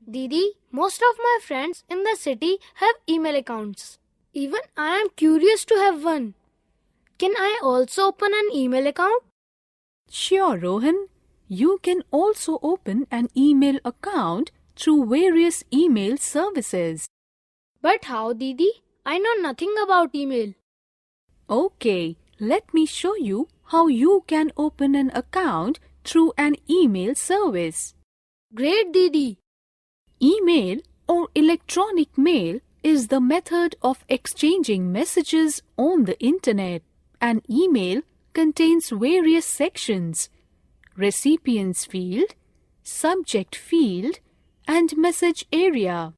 Didi, most of my friends in the city have email accounts. Even I am curious to have one. Can I also open an email account? Sure, Rohan. You can also open an email account through various email services. But how, Didi? I know nothing about email. Okay, let me show you how you can open an account through an email service. Great, Didi. Email or electronic mail is the method of exchanging messages on the internet. An email contains various sections: recipients field, subject field, and message area.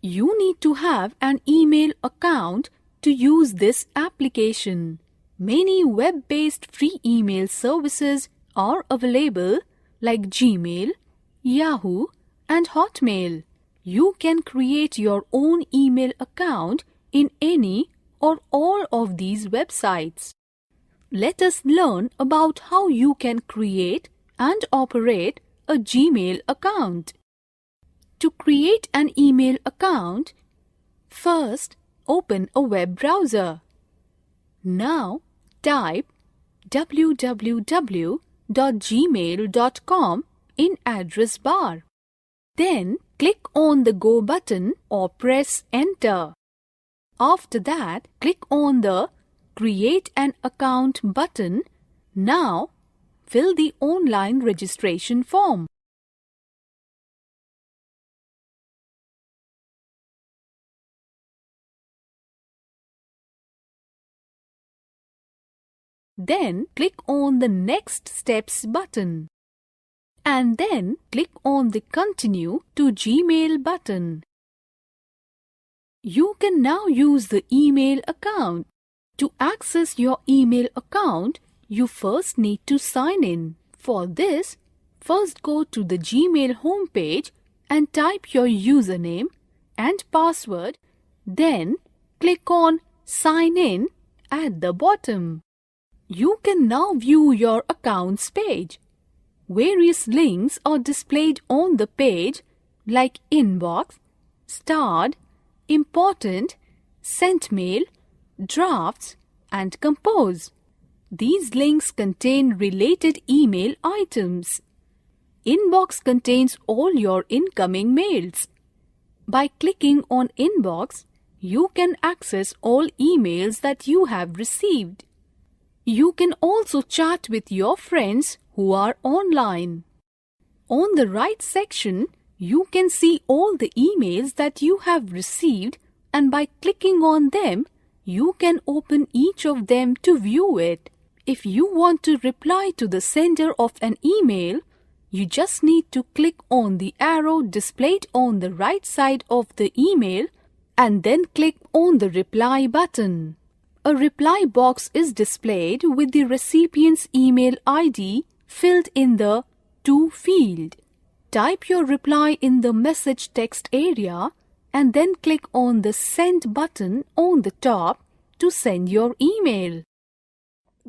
You need to have an email account to use this application. Many web-based free email services are available like Gmail, Yahoo, and Hotmail. You can create your own email account in any or all of these websites. Let us learn about how you can create and operate a Gmail account. To create an email account, first open a web browser. Now type www.gmail.com in address bar. Then click on the Go button or press Enter. After that, click on the Create an Account button. Now, fill the online registration form. Then click on the Next Steps button. And then click on the Continue to Gmail button. You can now use the email account. To access your email account, you first need to sign in. For this, first go to the Gmail homepage and type your username and password. Then click on Sign In at the bottom. You can now view your accounts page. Various links are displayed on the page like Inbox, Starred, Important, Sent Mail, Drafts, and Compose. These links contain related email items. Inbox contains all your incoming mails. By clicking on Inbox, you can access all emails that you have received. You can also chat with your friends who are online. On the right section, you can see all the emails that you have received, and by clicking on them, you can open each of them to view it. If you want to reply to the sender of an email, you just need to click on the arrow displayed on the right side of the email and then click on the reply button. A reply box is displayed with the recipient's email ID filled in the To field. Type your reply in the message text area and then click on the Send button on the top to send your email.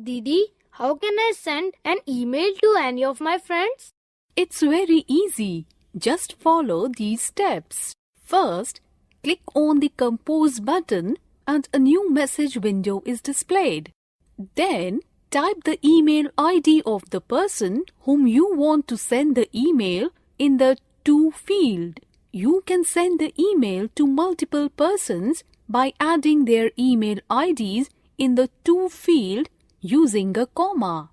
Didi, how can I send an email to any of my friends? It's very easy. Just follow these steps. First, click on the Compose button and a new message window is displayed. Then, type the email ID of the person whom you want to send the email in the To field. You can send the email to multiple persons by adding their email IDs in the To field using a comma.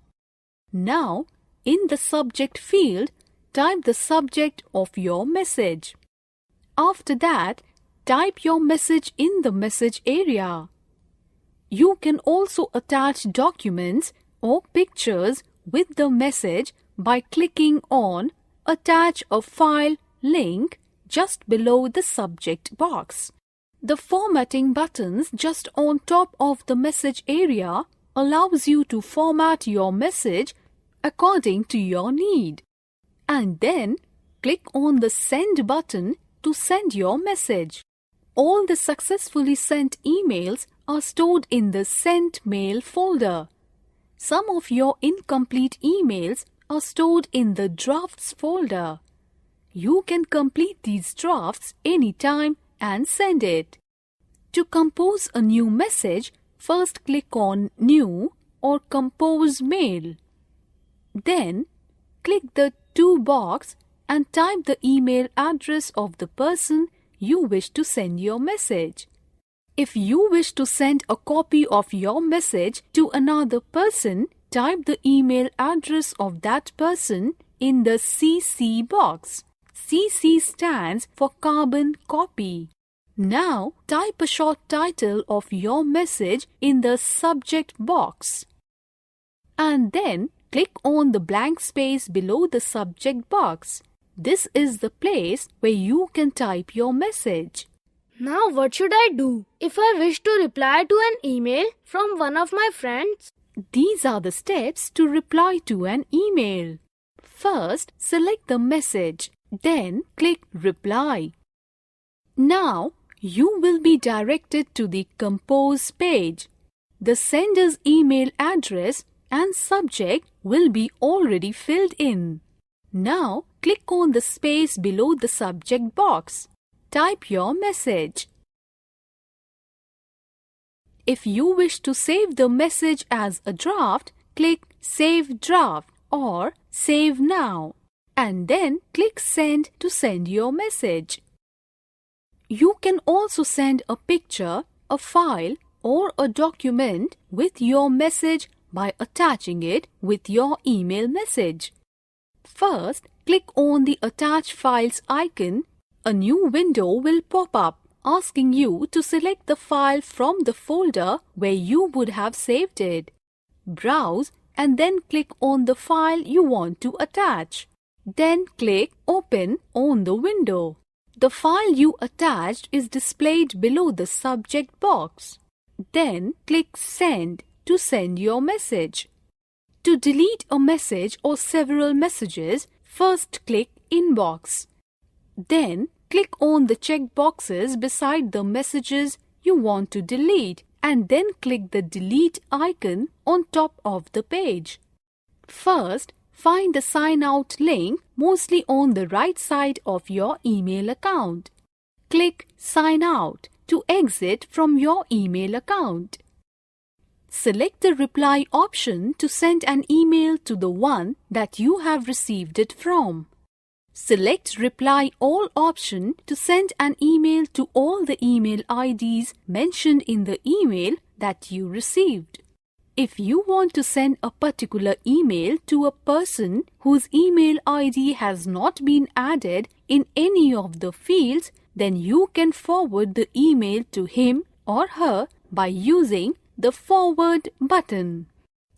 Now, in the subject field, type the subject of your message. After that, type your message in the message area. You can also attach documents or pictures with the message by clicking on Attach a File link just below the subject box. The formatting buttons just on top of the message area allows you to format your message according to your need. And then click on the Send button to send your message. All the successfully sent emails are stored in the Sent Mail folder. Some of your incomplete emails are stored in the Drafts folder. you can complete these drafts anytime and send it. To compose a new message, first click on New or Compose Mail. Then, click the To box and type the email address of the person you wish to send your message. If you wish to send a copy of your message to another person, type the email address of that person in the CC box. CC stands for carbon copy. Now, type a short title of your message in the subject box. And then, click on the blank space below the subject box. This is the place where you can type your message. Now what should I do if I wish to reply to an email from one of my friends? These are the steps to reply to an email. First, select the message. Then, click Reply. Now, you will be directed to the Compose page. The sender's email address and subject will be already filled in. Now, click on the space below the subject box. Type your message. If you wish to save the message as a draft, click Save Draft or Save Now and then click Send to send your message. You can also send a picture, a file or a document with your message by attaching it with your email message. First, click on the Attach Files icon. A new window will pop up asking you to select the file from the folder where you would have saved it. Browse and then click on the file you want to attach. Then click Open on the window. The file you attached is displayed below the subject box. Then click Send to send your message. To delete a message or several messages, first click Inbox. Then click on the check boxes beside the messages you want to delete and then click the Delete icon on top of the page. First, find the Sign Out link mostly on the right side of your email account. Click Sign Out to exit from your email account. Select the Reply option to send an email to the one that you have received it from. Select Reply All option to send an email to all the email IDs mentioned in the email that you received. If you want to send a particular email to a person whose email ID has not been added in any of the fields, then you can forward the email to him or her by using the Forward button.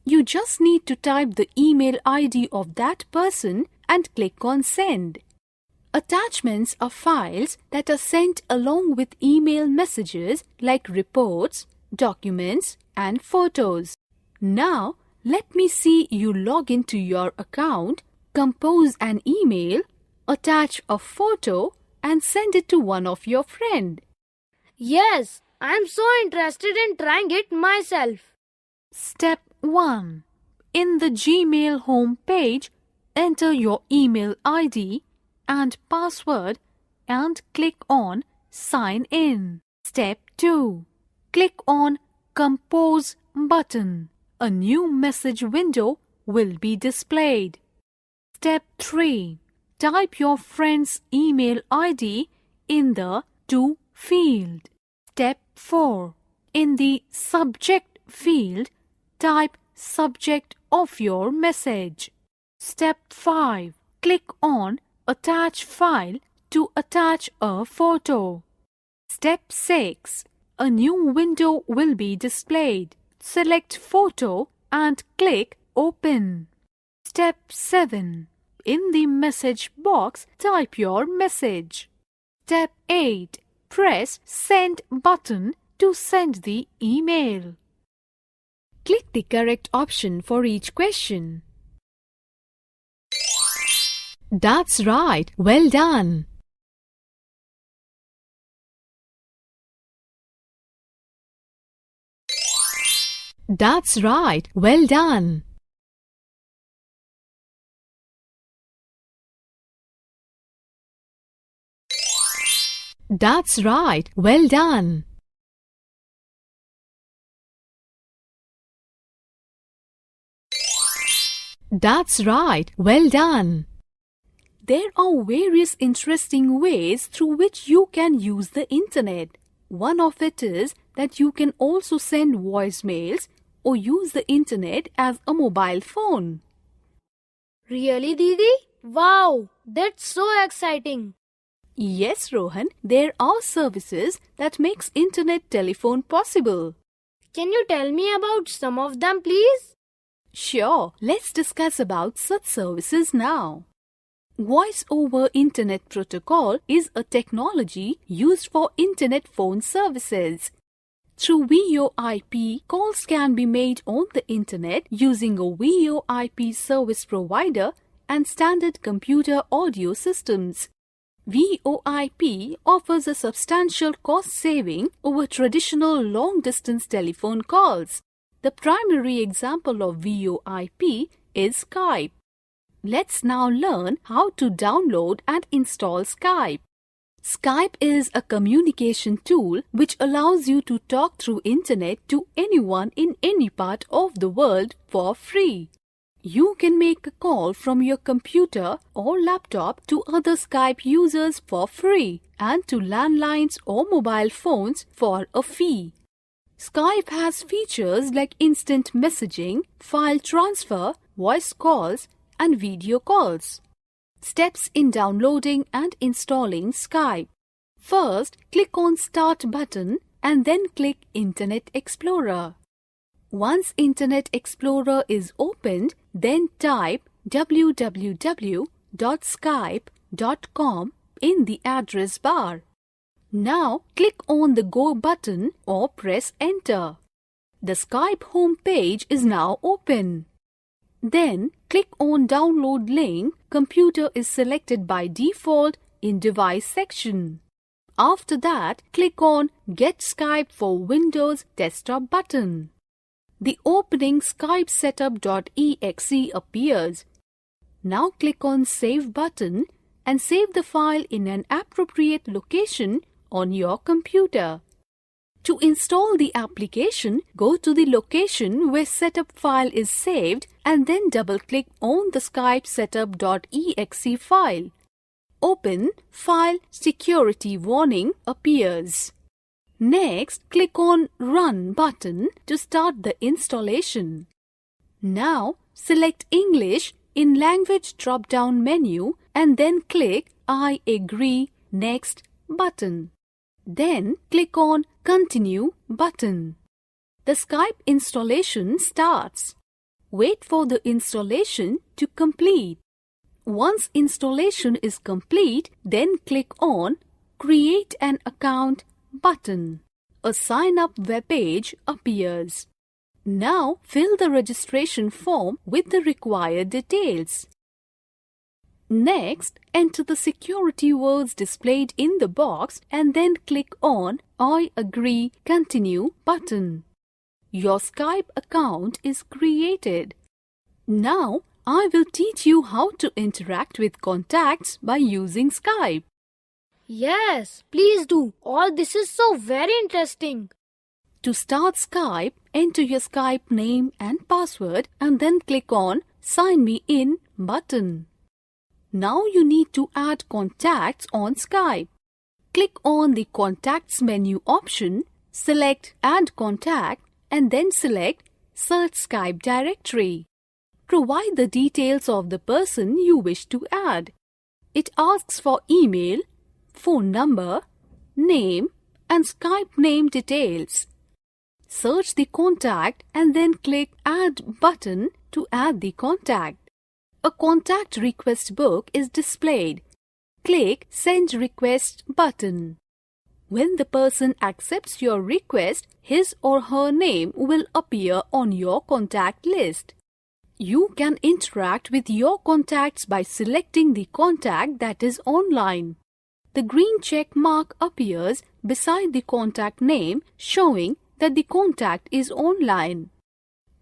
You just need to type the email ID of that person and click on Send. Attachments are files that are sent along with email messages like reports, documents, and photos. Now, let me see you log into your account, compose an email, attach a photo, and send it to one of your friends. Yes, I am so interested in trying it myself. Step 1. In the Gmail home page, enter your email ID and password and click on Sign In. Step 2. Click on Compose button. A new message window will be displayed. Step 3. Type your friend's email ID in the To field. Step 4. In the Subject field, type subject of your message. Step 5. Click on Attach File to attach a photo. Step 6. A new window will be displayed. Select Photo and click Open. Step 7. In the message box, type your message. Step 8. Press Send button to send the email. Click the correct option for each question. That's right. Well done. That's right. Well done. That's right. Well done. That's right. Well done. There are various interesting ways through which you can use the internet. One of it is that you can also send voicemails or use the internet as a mobile phone. Really, Didi? Wow, that's so exciting. Yes, Rohan, there are services that makes internet telephone possible. Can you tell me about some of them, please? Sure, let's discuss about such services now. Voice over Internet Protocol is a technology used for internet phone services. Through VoIP, calls can be made on the internet using a VoIP service provider and standard computer audio systems. VoIP offers a substantial cost saving over traditional long-distance telephone calls. The primary example of VoIP is Skype. Let's now learn how to download and install Skype. Skype is a communication tool which allows you to talk through internet to anyone in any part of the world for free. You can make a call from your computer or laptop to other Skype users for free and to landlines or mobile phones for a fee. Skype has features like instant messaging, file transfer, voice calls, and video calls. Steps in downloading and installing Skype. First, click on Start button and then click Internet Explorer. Once Internet Explorer is opened, then type www.skype.com in the address bar. Now click on the Go button or press Enter. The Skype home page is now open. Then click on Download link. Computer is selected by default in Device section. After that, click on Get Skype for Windows Desktop button. The opening Skype setup.exe appears. Now click on Save button and save the file in an appropriate location on your computer. To install the application, go to the location where setup file is saved and then double-click on the Skype setup.exe file. Open File Security Warning appears. Next, click on Run button to start the installation. Now, select English in Language drop-down menu and then click I agree Next button. Then click on Continue button. The Skype installation starts. Wait for the installation to complete. Once installation is complete, then click on Create an Account button. A sign-up web page appears. Now fill the registration form with the required details. Next, enter the security words displayed in the box and then click on I agree continue button. Your Skype account is created. Now, I will teach you how to interact with contacts by using Skype. Yes, please do. All this is so very interesting. To start Skype, enter your Skype name and password and then click on Sign Me In button. Now you need to add contacts on Skype. Click on the Contacts menu option, select Add Contact and then select Search Skype Directory. Provide the details of the person you wish to add. It asks for email, phone number, name and Skype name details. Search the contact and then click Add button to add the contact. A contact request book is displayed. Click Send Request button. When the person accepts your request, his or her name will appear on your contact list. You can interact with your contacts by selecting the contact that is online. The green check mark appears beside the contact name showing that the contact is online.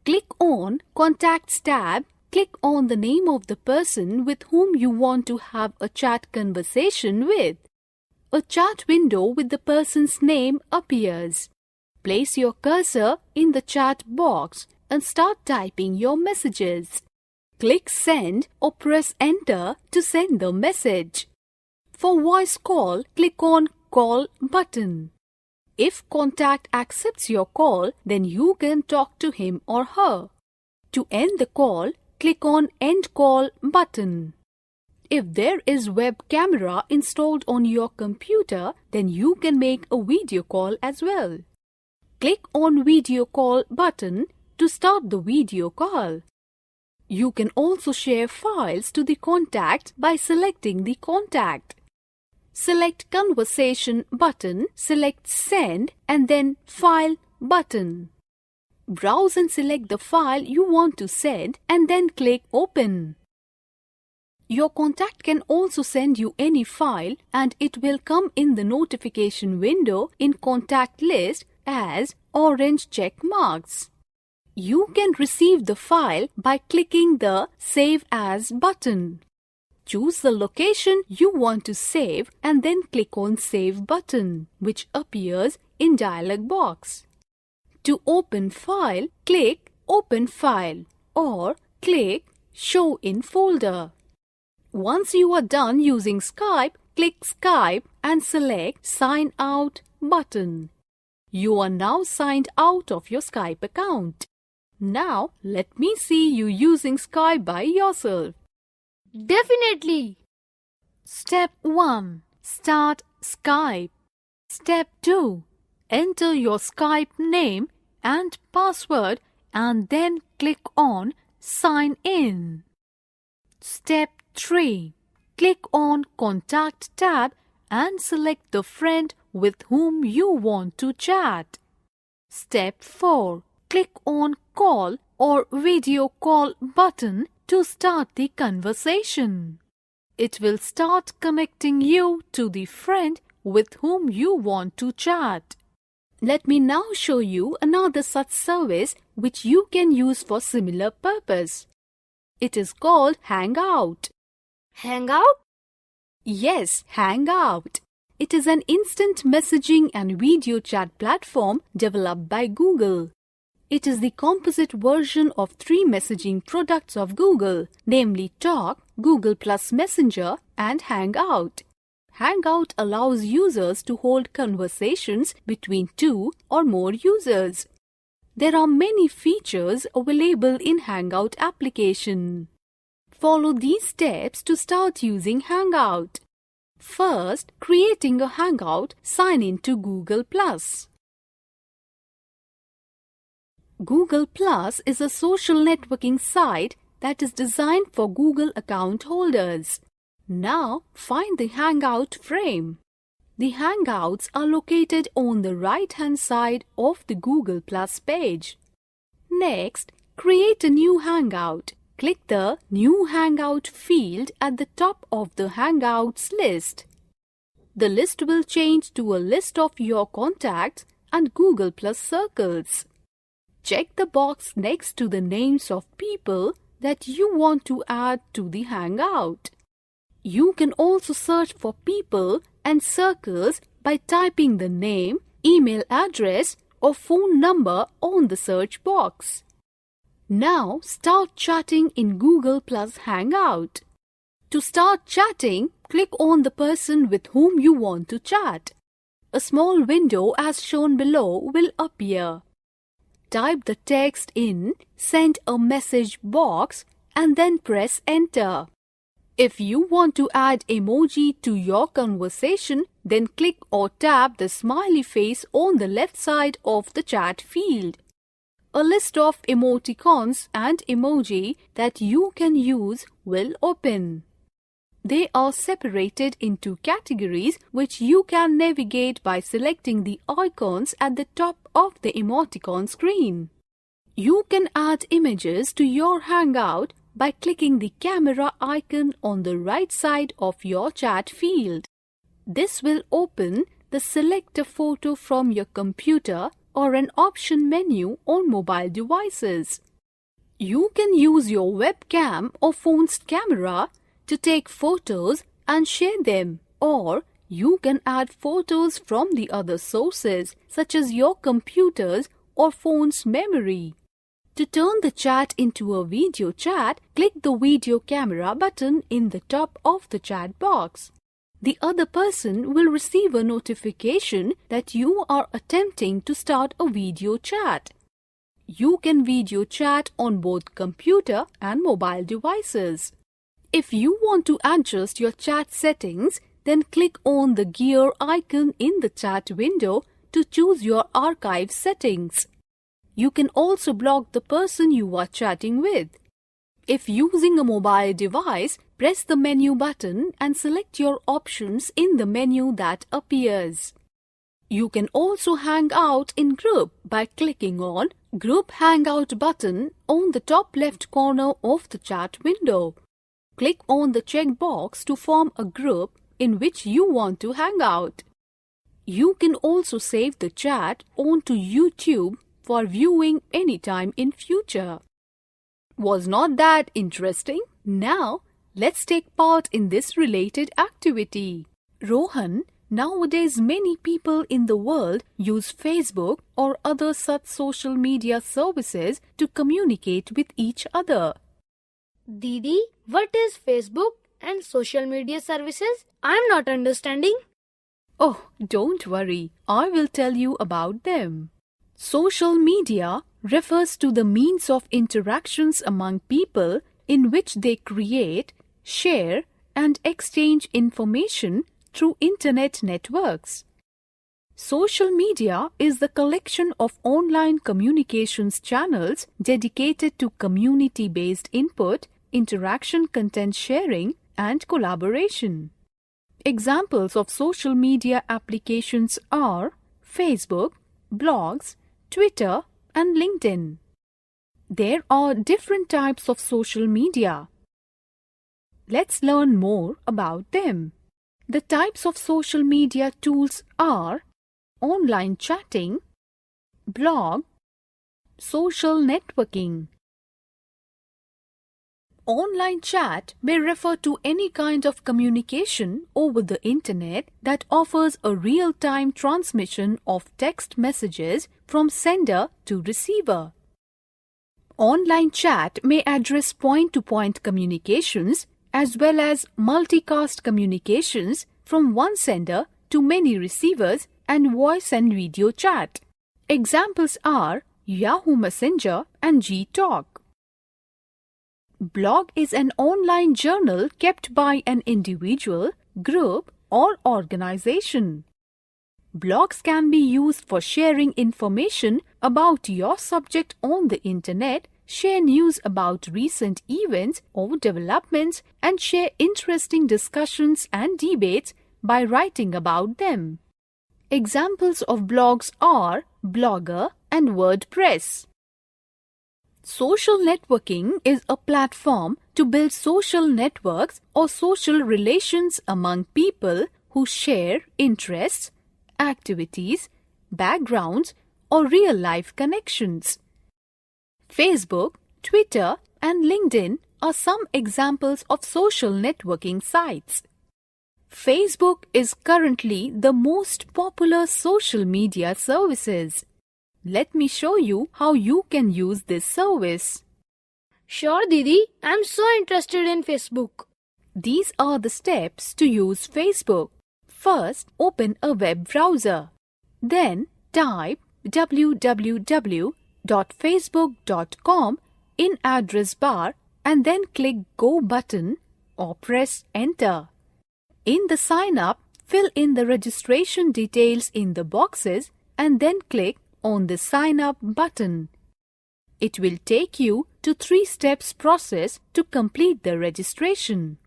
Click on Contacts tab. Click on the name of the person with whom you want to have a chat conversation with. a chat window with the person's name appears. Place your cursor in the chat box and start typing your messages. Click Send or press Enter to send the message. For voice call, click on Call button. If contact accepts your call, then you can talk to him or her. To end the call, click on End Call button. If there is web camera installed on your computer, then you can make a video call as well. Click on Video Call button to start the video call. You can also share files to the contact by selecting the contact. Select Conversation button, select Send and then File button. Browse and select the file you want to send and then click Open. Your contact can also send you any file and it will come in the notification window in contact list as orange check marks. You can receive the file by clicking the Save As button. Choose the location you want to save and then click on Save button, which appears in dialog box. To open file, click Open File or click Show in Folder. Once you are done using Skype, click Skype and select Sign Out button. You are now signed out of your Skype account. Now, let me see you using Skype by yourself. Definitely. Step 1. Start Skype. Step 2. Enter your Skype name and password and then click on Sign In. Step 3. Click on Contact tab and select the friend with whom you want to chat. Step 4. Click on Call or Video Call button to start the conversation. It will start connecting you to the friend with whom you want to chat. Let me now show you another such service which you can use for similar purpose. It is called Hangout. Hangout? Yes, Hangout. It is an instant messaging and video chat platform developed by Google. It is the composite version of 3 messaging products of Google, namely Talk, Google Plus Messenger, and Hangout. Hangout allows users to hold conversations between 2 or more users. There are many features available in Hangout application. Follow these steps to start using Hangout. First, creating a Hangout, sign in to Google Plus. Google Plus is a social networking site that is designed for Google account holders. Now, find the Hangout frame. The Hangouts are located on the right-hand side of the Google Plus page. Next, create a new Hangout. Click the New Hangout field at the top of the Hangouts list. The list will change to a list of your contacts and Google Plus circles. Check the box next to the names of people that you want to add to the Hangout. You can also search for people and circles by typing the name, email address, or phone number on the search box. Now start chatting in Google Plus Hangout. To start chatting, click on the person with whom you want to chat. A small window as shown below will appear. Type the text in Send a Message box and then press Enter. If you want to add emoji to your conversation, then click or tap the smiley face on the left side of the chat field. A list of emoticons and emoji that you can use will open. They are separated into categories which you can navigate by selecting the icons at the top of the emoticon screen. You can add images to your Hangout by clicking the camera icon on the right side of your chat field. This will open the Select a Photo from your computer or an option menu on mobile devices. You can use your webcam or phone's camera to take photos and share them, or You can add photos from the other sources such as your computer's or phone's memory. To turn the chat into a video chat, click the video camera button in the top of the chat box. The other person will receive a notification that you are attempting to start a video chat. You can video chat on both computer and mobile devices. If you want to adjust your chat settings, then click on the gear icon in the chat window to choose your archive settings. You can also block the person you are chatting with. If using a mobile device, press the menu button and select your options in the menu that appears. You can also hang out in group by clicking on Group Hangout button on the top left corner of the chat window. Click on the checkbox to form a group in which you want to hang out. You can also save the chat onto YouTube for viewing anytime in future. Was not that interesting? Now, let's take part in this related activity. Rohan, nowadays many people in the world use Facebook or other such social media services to communicate with each other. Didi, what is Facebook and social media services? I'm not understanding. Oh, don't worry. I will tell you about them. Social media refers to the means of interactions among people in which they create, share, and exchange information through internet networks. Social media is the collection of online communications channels dedicated to community-based input, interaction, content sharing, and collaboration. Examples of social media applications are Facebook, blogs, Twitter, and LinkedIn. There are different types of social media. Let's learn more about them. The types of social media tools are online chatting, blog, social networking. Online chat may refer to any kind of communication over the internet that offers a real-time transmission of text messages from sender to receiver. Online chat may address point-to-point communications as well as multicast communications from one sender to many receivers and voice and video chat. Examples are Yahoo Messenger and Gtalk. Blog is an online journal kept by an individual, group, or organization. Blogs can be used for sharing information about your subject on the internet, share news about recent events or developments, and share interesting discussions and debates by writing about them. Examples of blogs are Blogger and WordPress. Social networking is a platform to build social networks or social relations among people who share interests, activities, backgrounds, or real-life connections. Facebook, Twitter, and LinkedIn are some examples of social networking sites. Facebook is currently the most popular social media services. Let me show you how you can use this service. Sure, Didi. I'm so interested in Facebook. These are the steps to use Facebook. First, open a web browser. Then, type www.facebook.com in address bar and then click Go button or press Enter. In the sign up, fill in the registration details in the boxes and then click on the Sign Up button. It will take you to 3 steps process to complete the registration.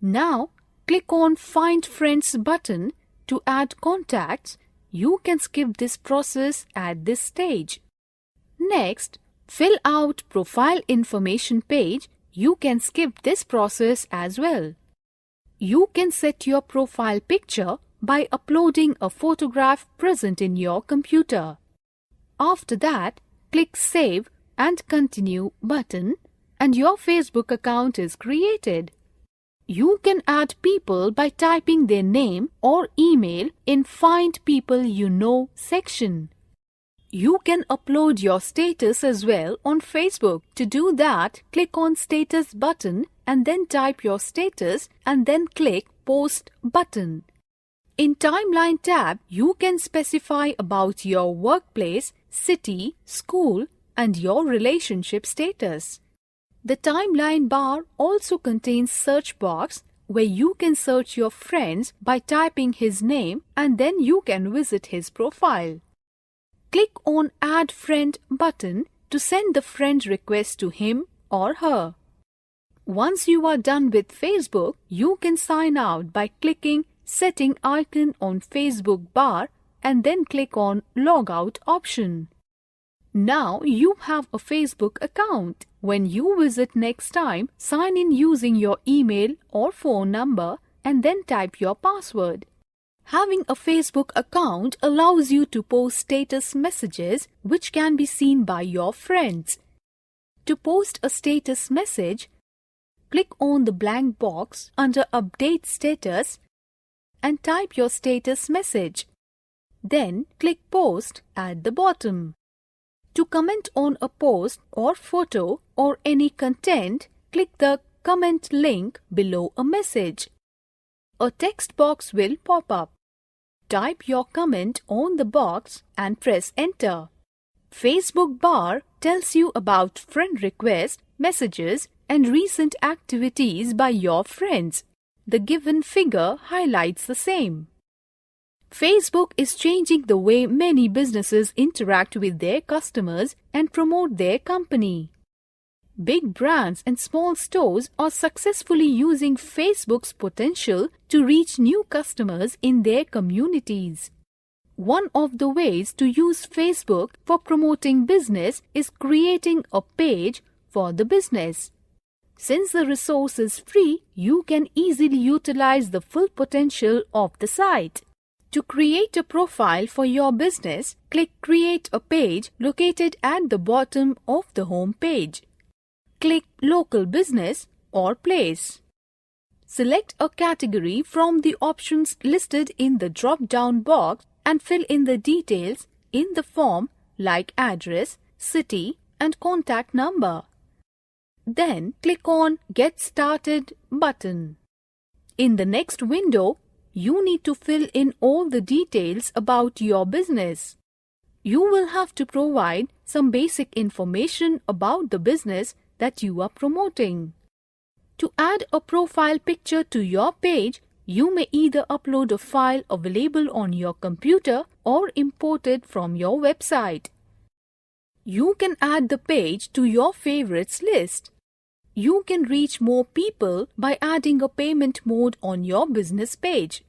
Now, click on Find Friends button to add contacts. You can skip this process at this stage. Next, fill out profile information page. You can skip this process as well. You can set your profile picture by uploading a photograph present in your computer. After that, click Save and Continue button and your Facebook account is created. You can add people by typing their name or email in Find People You Know section. You can upload your status as well on Facebook. To do that, click on Status button and then type your status and then click Post button. In Timeline tab, you can specify about your workplace, city, school, and your relationship status. The timeline bar also contains search box where you can search your friends by typing his name and then you can visit his profile. Click on Add Friend button to send the friend request to him or her. Once you are done with Facebook, you can sign out by clicking Setting icon on Facebook bar and then click on Logout option. Now you have a Facebook account. When you visit next time, sign in using your email or phone number and then type your password. Having a Facebook account allows you to post status messages which can be seen by your friends. To post a status message, click on the blank box under Update Status and type your status message. Then click Post at the bottom. To comment on a post or photo or any content, click the comment link below a message. A text box will pop up. Type your comment on the box and press Enter. Facebook bar tells you about friend requests, messages, and recent activities by your friends. The given figure highlights the same. Facebook is changing the way many businesses interact with their customers and promote their company. Big brands and small stores are successfully using Facebook's potential to reach new customers in their communities. One of the ways to use Facebook for promoting business is creating a page for the business. Since the resource is free, you can easily utilize the full potential of the site. To create a profile for your business, click Create a Page located at the bottom of the home page. Click Local Business or Place. Select a category from the options listed in the drop-down box and fill in the details in the form like address, city, and contact number. Then click on Get Started button. In the next window, you need to fill in all the details about your business. You will have to provide some basic information about the business that you are promoting. To add a profile picture to your page, you may either upload a file available on your computer or import it from your website. You can add the page to your favorites list. You can reach more people by adding a payment mode on your business page.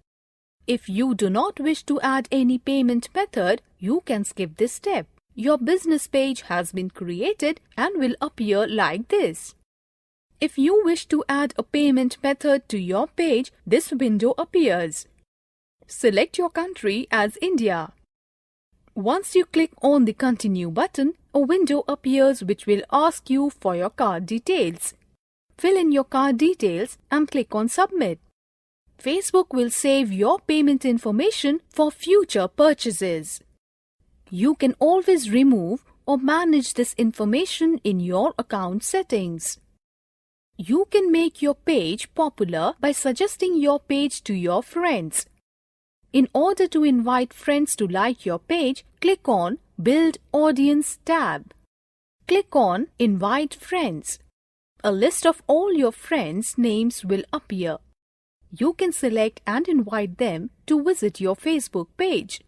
If you do not wish to add any payment method, you can skip this step. Your business page has been created and will appear like this. If you wish to add a payment method to your page, this window appears. Select your country as India. Once you click on the Continue button, a window appears which will ask you for your card details. Fill in your card details and click on Submit. Facebook will save your payment information for future purchases. You can always remove or manage this information in your account settings. You can make your page popular by suggesting your page to your friends. In order to invite friends to like your page, click on Build Audience tab. Click on Invite Friends. A list of all your friends' names will appear. You can select and invite them to visit your Facebook page.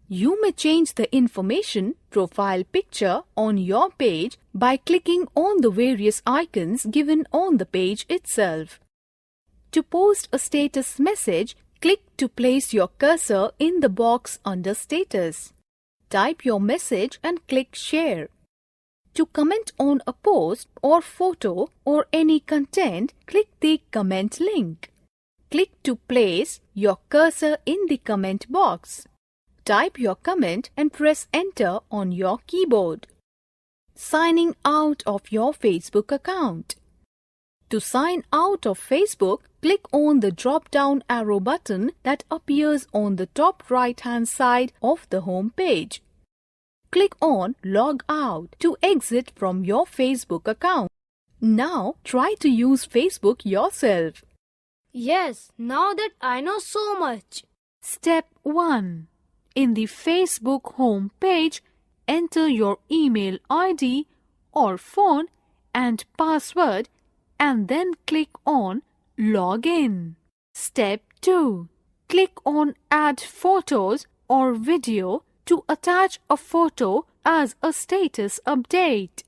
You may change the information profile picture on your page by clicking on the various icons given on the page itself. To post a status message, click to place your cursor in the box under Status. Type your message and click Share. To comment on a post or photo or any content, click the comment link. Click to place your cursor in the comment box. Type your comment and press Enter on your keyboard. Signing out of your Facebook account. To sign out of Facebook, click on the drop-down arrow button that appears on the top right-hand side of the home page. Click on Log Out to exit from your Facebook account. Now try to use Facebook yourself. Yes, now that I know so much. Step 1. In the Facebook home page, enter your email ID or phone and password and then click on Login. Step 2. Click on Add Photos or Video to attach a photo as a status update.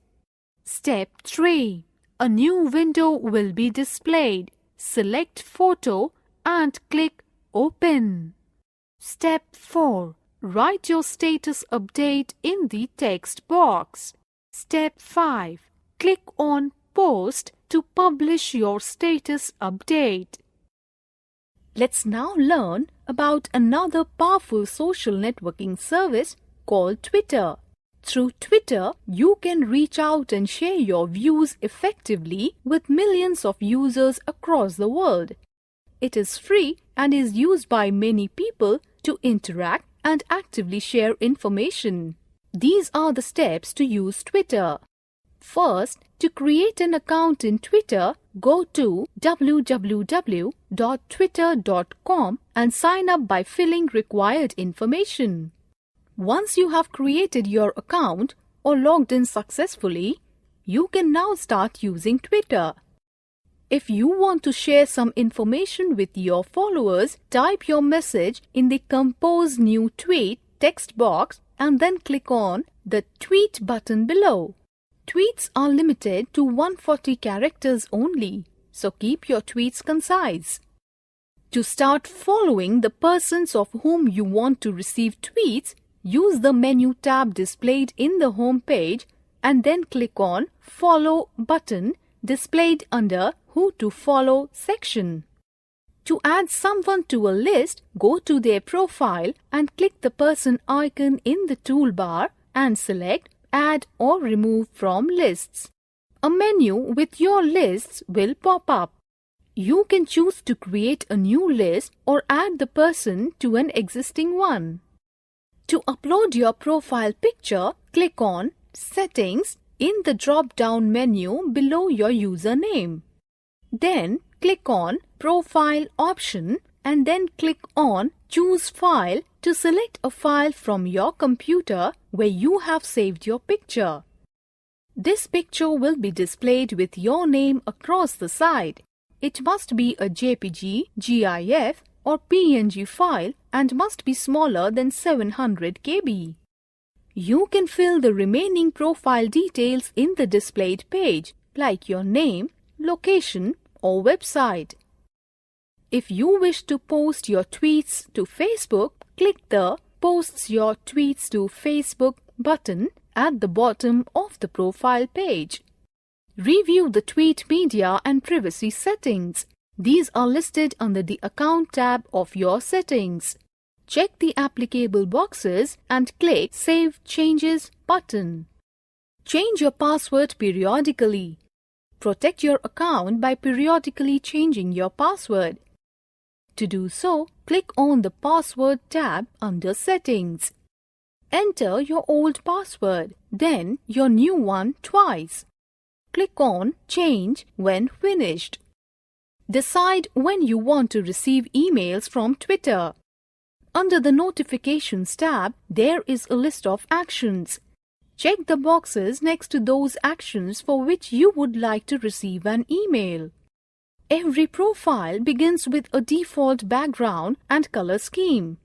Step 3. A new window will be displayed. Select Photo and click Open. Step 4. Write your status update in the text box. Step 5. Click on Post to publish your status update. Let's now learn about another powerful social networking service called Twitter. Through Twitter, you can reach out and share your views effectively with millions of users across the world. It is free and is used by many people to interact and actively share information. These are the steps to use Twitter. First, to create an account in Twitter, go to www.twitter.com and sign up by filling required information. Once you have created your account or logged in successfully, you can now start using Twitter. If you want to share some information with your followers, type your message in the Compose New Tweet text box and then click on the Tweet button below. Tweets are limited to 140 characters only, so keep your tweets concise. To start following the persons of whom you want to receive tweets, use the menu tab displayed in the home page and then click on Follow button displayed under Who to Follow section. To add someone to a list, go to their profile and click the person icon in the toolbar and select Add or Remove from Lists. A menu with your lists will pop up. You can choose to create a new list or add the person to an existing one. To upload your profile picture, click on Settings in the drop-down menu below your username. Then click on Profile option and then click on Choose File to select a file from your computer where you have saved your picture. This picture will be displayed with your name across the side. It must be a JPG, GIF or PNG file and must be smaller than 700 KB. You can fill the remaining profile details in the displayed page, like your name, location or website. If you wish to post your tweets to Facebook, click the Posts Your Tweets to Facebook button at the bottom of the profile page. Review the tweet media and privacy settings. These are listed under the Account tab of your settings. Check the applicable boxes and click Save Changes button. Change your password periodically. Protect your account by periodically changing your password. To do so, click on the Password tab under Settings. Enter your old password, then your new one twice. Click on Change when finished. Decide when you want to receive emails from Twitter. Under the Notifications tab, there is a list of actions. Check the boxes next to those actions for which you would like to receive an email. Every profile begins with a default background and color scheme.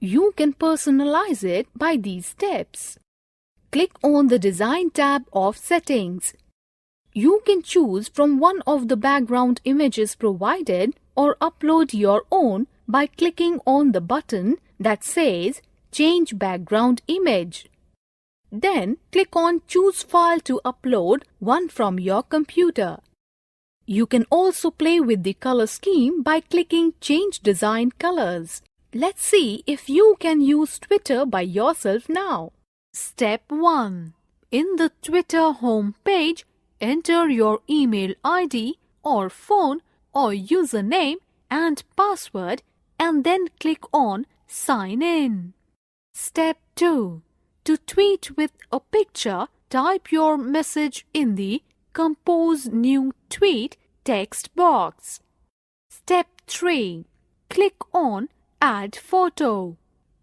You can personalize it by these steps. Click on the Design tab of Settings. You can choose from one of the background images provided or upload your own by clicking on the button that says Change Background Image. Then click on Choose File to upload one from your computer. You can also play with the color scheme by clicking Change Design Colors. Let's see if you can use Twitter by yourself now. Step 1. In the Twitter home page, enter your email ID or phone or username and password and then click on Sign In. Step 2. To tweet with a picture, type your message in the Compose New Tweet text box. Step 3. Click on Add Photo.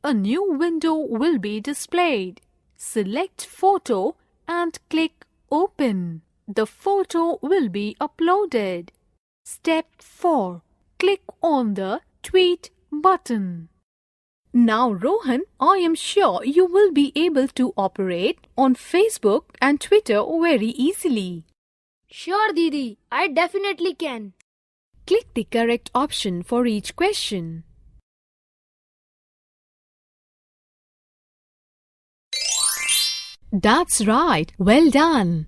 A new window will be displayed. Select Photo and click Open. The photo will be uploaded. Step 4. Click on the Tweet button. Now Rohan, I am sure you will be able to operate on Facebook and Twitter very easily. Sure, Didi, I definitely can. Click the correct option for each question. That's right. Well done.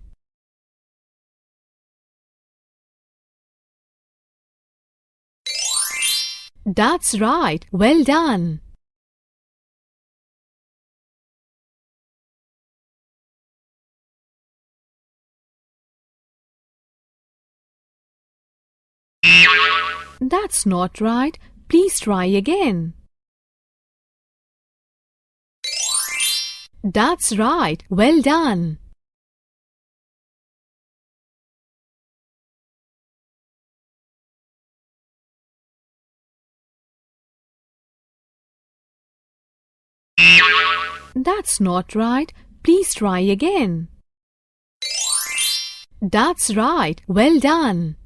That's right. Well done. That's not right. Please try again. That's right. Well done. That's not right. Please try again. That's right. Well done.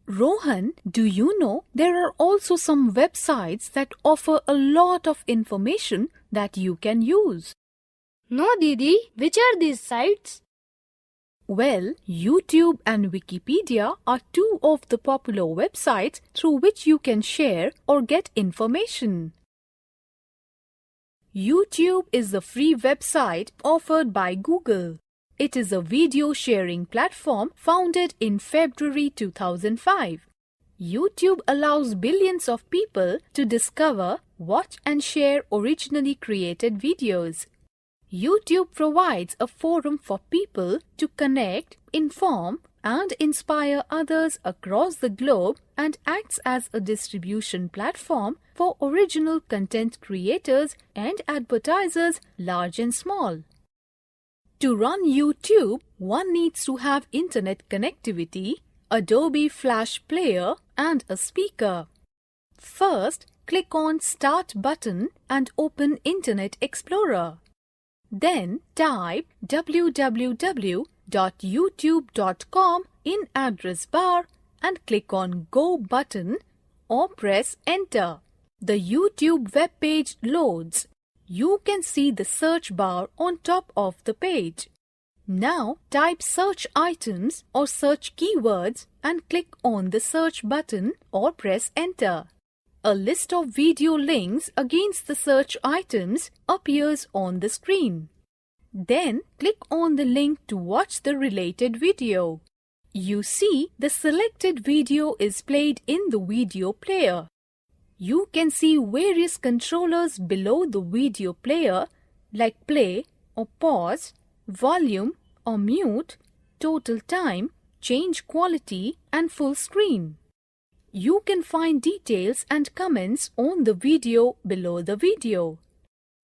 Rohan, do you know there are also some websites that offer a lot of information that you can use? No, Didi, which are these sites? Well, YouTube and Wikipedia are two of the popular websites through which you can share or get information. YouTube is a free website offered by Google. It is a video sharing platform founded in February 2005. YouTube allows billions of people to discover, watch and share originally created videos. YouTube provides a forum for people to connect, inform, and inspire others across the globe and acts as a distribution platform for original content creators and advertisers, large and small. To run YouTube, one needs to have internet connectivity, Adobe Flash Player, and a speaker. First, click on Start button and open Internet Explorer. Then type www.youtube.com in address bar and click on Go button or press Enter. The YouTube web page loads. You can see the search bar on top of the page. Now type search items or search keywords and click on the search button or press Enter. A list of video links against the search items appears on the screen. Then click on the link to watch the related video. You see the selected video is played in the video player. You can see various controllers below the video player like play or pause, volume or mute, total time, change quality and full screen. You can find details and comments on the video below the video.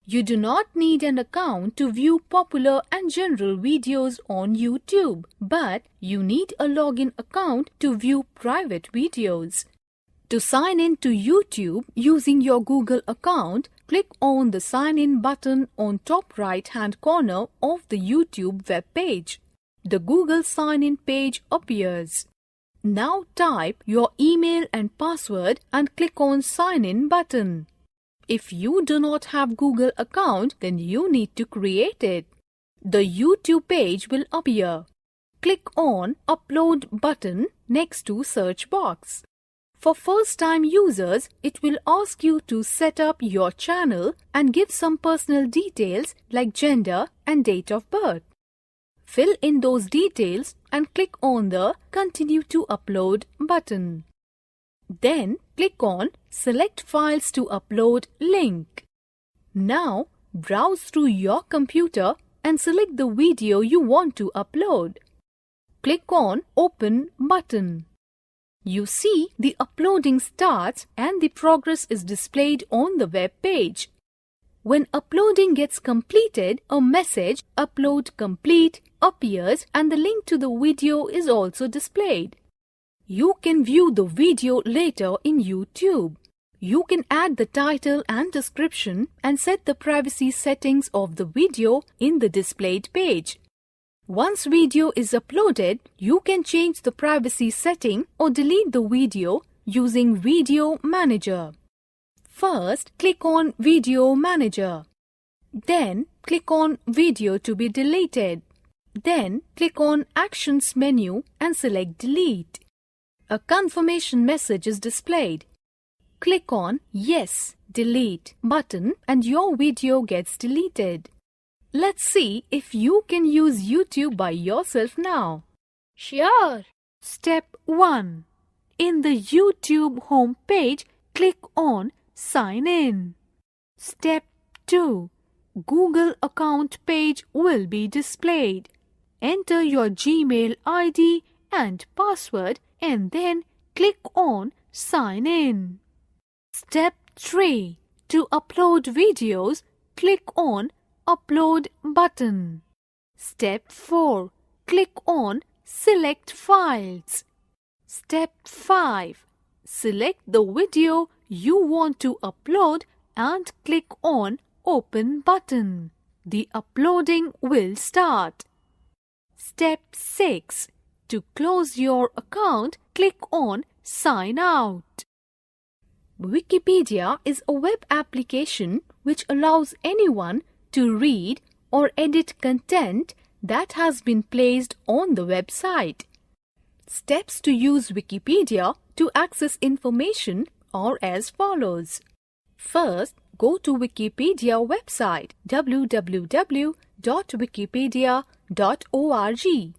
You do not need an account to view popular and general videos on YouTube, but you need a login account to view private videos. To sign in to YouTube using your Google account, click on the Sign In button on top right-hand corner of the YouTube web page. The Google Sign In page appears. Now type your email and password and click on Sign In button. If you do not have Google account, then you need to create it. The YouTube page will appear. Click on Upload button next to search box. For first-time users, it will ask you to set up your channel and give some personal details like gender and date of birth. Fill in those details and click on the Continue to Upload button. Then click on Select Files to Upload link. Now browse through your computer and select the video you want to upload. Click on Open button. You see the uploading starts and the progress is displayed on the web page. When uploading gets completed, a message "Upload complete" appears and the link to the video is also displayed. You can view the video later in YouTube. You can add the title and description and set the privacy settings of the video in the displayed page. Once video is uploaded, you can change the privacy setting or delete the video using Video Manager. First, click on Video Manager. Then, click on Video to be deleted. Then, click on Actions menu and select Delete. A confirmation message is displayed. Click on Yes, Delete button and your video gets deleted. Let's see if you can use YouTube by yourself now. Sure. Step 1. In the YouTube home page, click on Sign in. Step 2. Google account page will be displayed. Enter your Gmail ID and password and then click on Sign in. Step 3. To upload videos, click on Upload button. Step 4. Click on Select Files. Step 5. Select the video you want to upload and click on Open button. The uploading will start. Step 6. To close your account, click on Sign out. Wikipedia is a web application which allows anyone to read or edit content that has been placed on the website. Steps to use Wikipedia to access information are as follows. First, go to Wikipedia website www.wikipedia.org.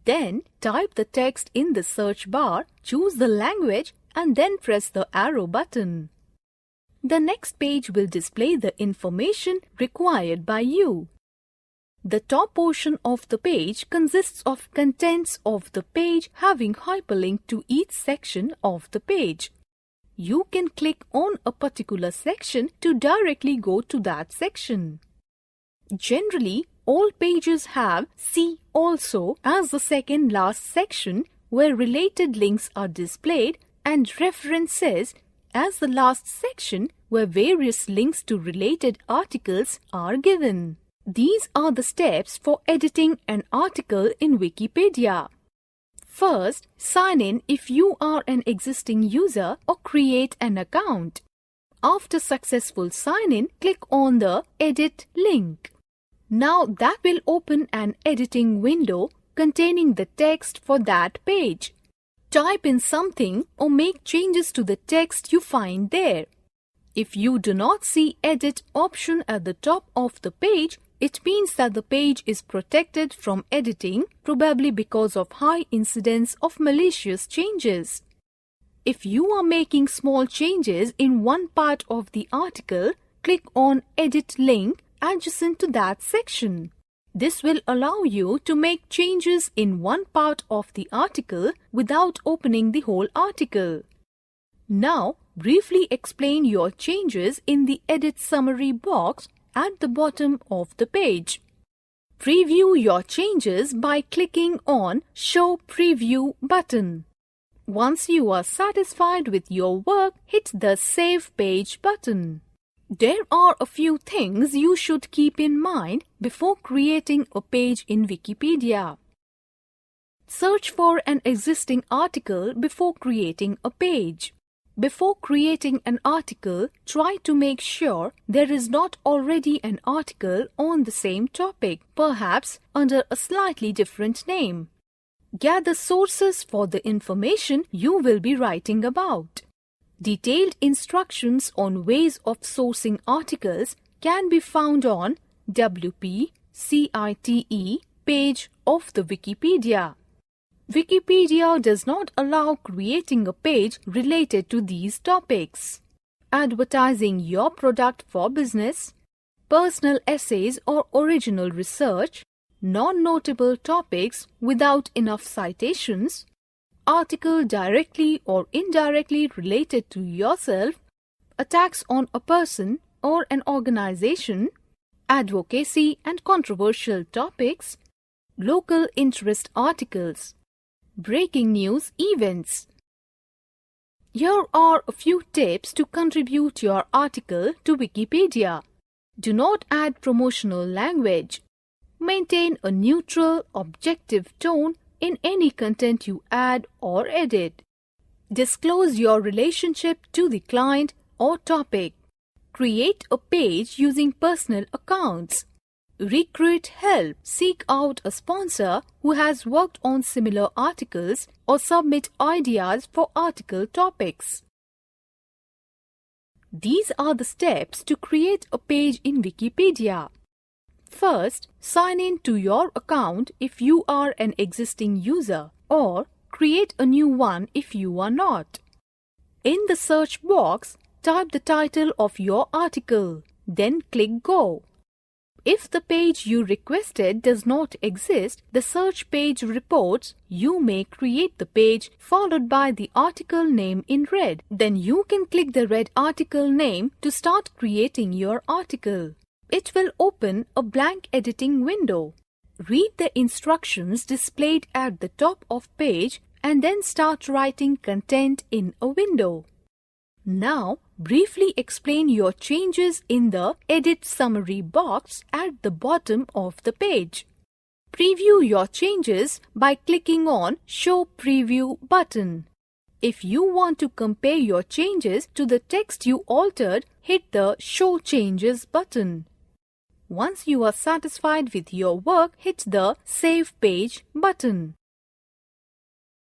Then type the text in the search bar, choose the language and then press the arrow button. The next page will display the information required by you. The top portion of the page consists of contents of the page having hyperlink to each section of the page. You can click on a particular section to directly go to that section. Generally, all pages have See Also as the second last section where related links are displayed and References as the last section where various links to related articles are given. These are the steps for editing an article in Wikipedia. First, sign in if you are an existing user or create an account. After successful sign-in, click on the Edit link. Now that will open an editing window containing the text for that page. Type in something or make changes to the text you find there. If you do not see Edit option at the top of the page, it means that the page is protected from editing, probably because of high incidence of malicious changes. If you are making small changes in one part of the article, click on Edit link adjacent to that section. This will allow you to make changes in one part of the article without opening the whole article. Now, briefly explain your changes in the Edit Summary box at the bottom of the page. Preview your changes by clicking on Show Preview button. Once you are satisfied with your work, hit the Save Page button. There are a few things you should keep in mind before creating a page in Wikipedia. Search for an existing article before creating a page. Before creating an article, try to make sure there is not already an article on the same topic, perhaps under a slightly different name. Gather sources for the information you will be writing about. Detailed instructions on ways of sourcing articles can be found on WP-CITE page of the Wikipedia. Wikipedia does not allow creating a page related to these topics. Advertising your product for business, personal essays or original research, non-notable topics without enough citations, article directly or indirectly related to yourself, attacks on a person or an organization, advocacy and controversial topics, local interest articles, breaking news events. Here are a few tips to contribute your article to Wikipedia. Do not add promotional language. Maintain a neutral, objective tone in any content you add or edit. Disclose your relationship to the client or topic. Create a page using personal accounts. Recruit help. Seek out a sponsor who has worked on similar articles or submit ideas for article topics. These are the steps to create a page in Wikipedia. First, sign in to your account if you are an existing user, or create a new one if you are not. In the search box, type the title of your article, then click Go. If the page you requested does not exist, the search page reports you may create the page followed by the article name in red. Then you can click the red article name to start creating your article. It will open a blank editing window. Read the instructions displayed at the top of page and then start writing content in a window. Now, briefly explain your changes in the Edit Summary box at the bottom of the page. Preview your changes by clicking on Show Preview button. If you want to compare your changes to the text you altered, hit the Show Changes button. Once you are satisfied with your work, hit the Save Page button.